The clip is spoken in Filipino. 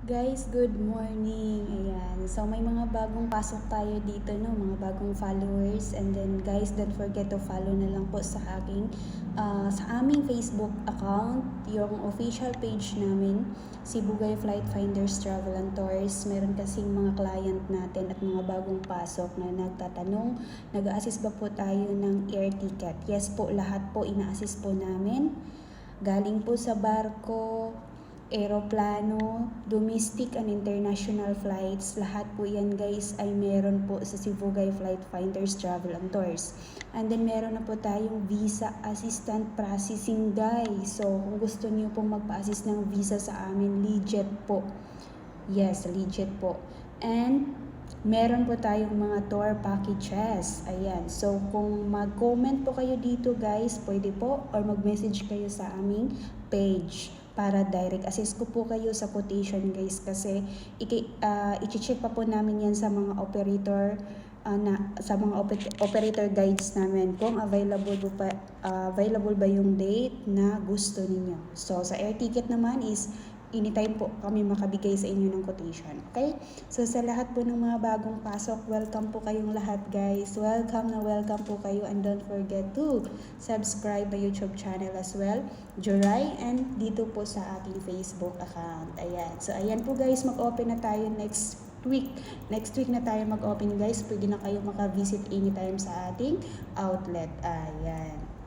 Guys, good morning. Ayan. So, may mga bagong pasok tayo dito, no? Mga bagong followers. And then, guys, don't forget to follow na lang po sa aming Facebook account, yung official page namin, si Bugay Flight Finders Travel and Tours. Meron kasing mga client natin at mga bagong pasok na nagtatanong, nag-a-assist ba po tayo ng air ticket? Yes po, lahat po ina-assist po namin. Galing po sa barko, eroplano, domestic and international flights, lahat po yan guys ay meron po sa Sibugay Flight Finders Travel and Tours. And then meron na po tayong visa assistant processing guys. So kung gusto niyo pong magpa-assist ng visa sa amin, legit po. Yes, legit po. And meron po tayong mga tour packages. Ayan. So, kung mag-comment po kayo dito guys, pwede po or mag-message kayo sa aming page para direct assist ko po kayo sa quotation guys kasi i-check pa po namin yan sa mga operator sa mga operator guides namin kung available ba yung date na gusto ninyo. So, sa air ticket naman is anytime po kami makabigay sa inyo ng quotation. Okay? So, sa lahat po ng mga bagong pasok, welcome po kayong lahat guys. Welcome po kayo and don't forget to subscribe my YouTube channel as well, Juray, and dito po sa aking Facebook account. Ayan. So, ayan po guys, mag-open na tayo next week. Next week na tayo mag-open guys. Pwede na kayo maka-visit anytime sa ating outlet. Ayan.